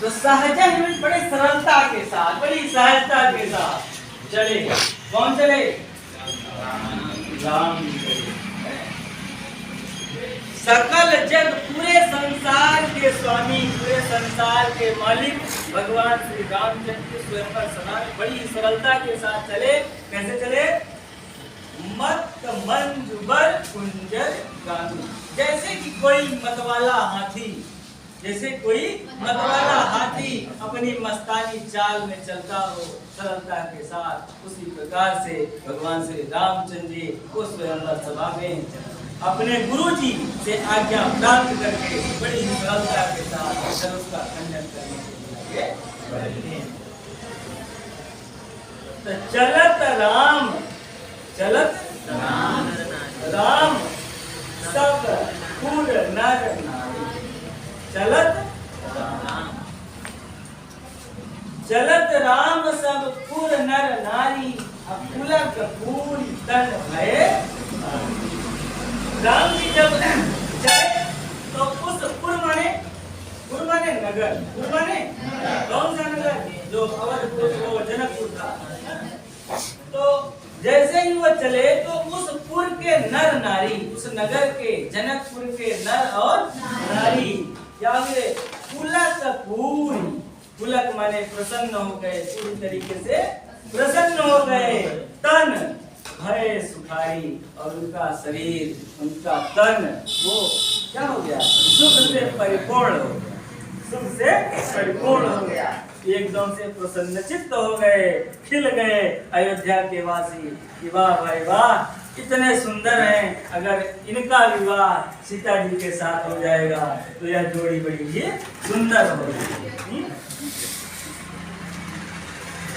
तो सहज में बड़े सरलता के साथ, बड़ी सहजता के साथ चले। कौन चले? राम चले। सकल जग, पूरे संसार के स्वामी, पूरे संसार के मालिक भगवान श्री रामचंद्र स्वयं पर समान बड़ी सरलता के साथ चले। कैसे चले? मत मंजुबर कुंजर गांधी, जैसे कि कोई मतवाला हाथी, जैसे कोई मतवाला हाथी अपनी मस्तानी चाल में चलता हो सरलता के साथ, उसी प्रकार से भगवान श्री रामचंद्र जी उस स्वयंवर सभा में अपने गुरुजी से आज्ञा प्राप्त करके बड़ी सरलता के साथ धनुष का खंडन करने के लिए बढ़ते हैं। तो चलत राम, चलत राम, राम सब फूल नर नारी, चलत राम, चलत राम सब फूल नर नारी, पुलक फूल तन भये। राम जी जब चले तो उस पुर माने नगर, पुर माने कौन सा नगर? जो अवधपुर, वो जनकपुर था। तो जैसे ही वो चले तो उस पुर के नर नारी, उस नगर के, जनकपुर के नर और नारी क्या हुए? पुलक पूरी, पुलक माने प्रसन्न हो गए, पूरी तरीके से प्रसन्न हो गए। तन भय सुखाई, और उनका शरीर, उनका तन वो क्या हो गया? सुख से परिपूर्ण हो गया, सुख से परिपूर्ण हो गया। एकदम से प्रसन्न चित्त हो गए, खिल गए अयोध्या के वासी कि वाह भाई वाह, इतने सुंदर हैं, अगर इनका विवाह सीता जी के साथ हो जाएगा तो यह जोड़ी बड़ी ही सुंदर होगी।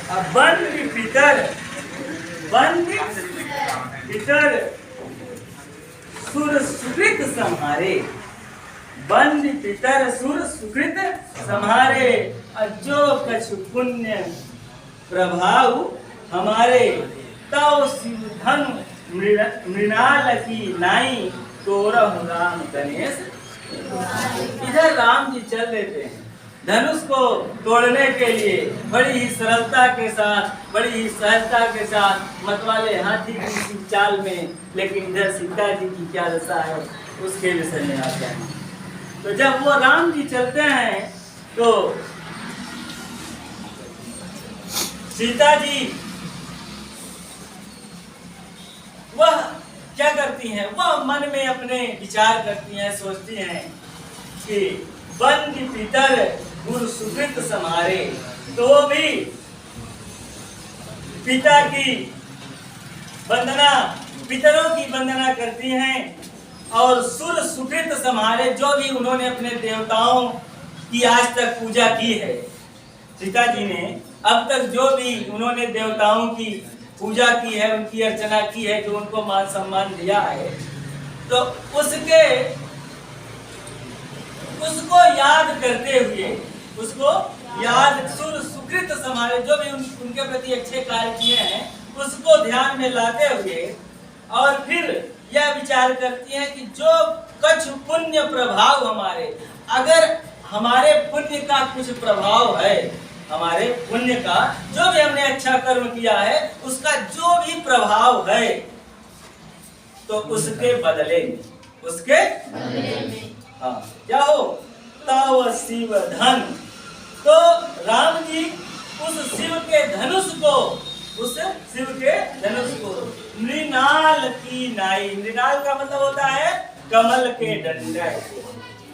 अब बंदी पितर, बंदी पितर सुर सुकृत संहारे, बंदी पितर सुर सुकृत संहारे, जो कछु पुण्य प्रभाव हमारे, तव शिव धन मृणाल की नाई, तोरहु राम गणेश। इधर राम जी चल देते हैं धनुष को तोड़ने के लिए, बड़ी ही सरलता के साथ, बड़ी ही सहजता के साथ, मतवाले हाथी की चाल में। लेकिन इधर सीता जी की क्या दशा है उसके विषय में आते हैं। तो जब वो राम जी चलते हैं तो सीता जी वह क्या करती हैं? वह मन में अपने विचार करती हैं, सोचती हैं कि बंदी पितर गुरु सुकृत समारे, तो भी पिता की वंदना, पितरों की वंदना करती हैं, और सुर सुकृत समारे, जो भी उन्होंने अपने देवताओं की आज तक पूजा की है, सीता जी ने अब तक जो भी उन्होंने देवताओं की पूजा की है, उनकी अर्चना की है, जो उनको मान सम्मान दिया है, तो उसको याद करते हुए, उसको याद, सुर सुकृत समारे, जो भी उनके प्रति अच्छे कार्य किए हैं उसको ध्यान में लाते हुए, और फिर यह विचार करती हैं कि जो कछु पुण्य प्रभाव हमारे, अगर हमारे पुण्य का कुछ प्रभाव है, हमारे पुण्य का जो भी हमने अच्छा कर्म किया है उसका जो भी प्रभाव है, तो उसके बदले में, उसके हाँ क्या हो? ताव शिव धन। तो राम जी उस शिव के धनुष को, उस शिव के धनुष को मृणाल की नाई, मृणाल का मतलब होता है कमल के डंडे,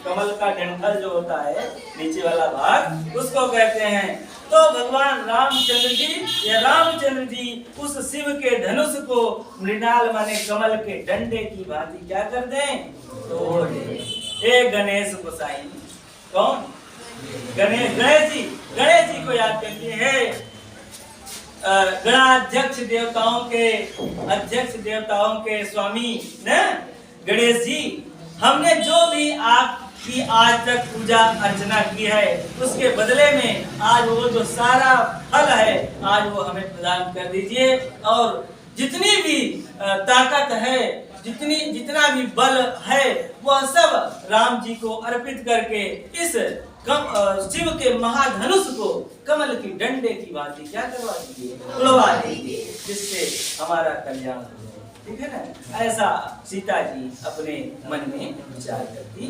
कमल का डंठल जो होता है नीचे वाला भाग, उसको कहते हैं। तो भगवान रामचंद्र जी, या रामचंद्र जी उस शिव के धनुष को मृणाल माने कमल के डंडे की भांति क्या कर दें? तोड़ दें। ए गणेश गोसाई, कौन? गणेश, गणेश जी को याद करते हैं। गणाध्यक्ष देवताओं के, अध्यक्ष देवताओं के स्वामी न गणेश जी, हमने जो भी आपकी आज तक पूजा अर्चना की है उसके बदले में आज वो जो सारा फल है आज वो हमें प्रदान कर दीजिए, और जितनी भी ताकत है, जितना भी बल है वह सब राम जी को अर्पित करके इस शिव के महाधनुष को कमल की डंडे की भांति क्या करवा दीजिए, उड़वा दीजिए, जिससे हमारा कल्याण हो जाए। ठीक है ना। ऐसा सीता जी अपने मन में विचार करती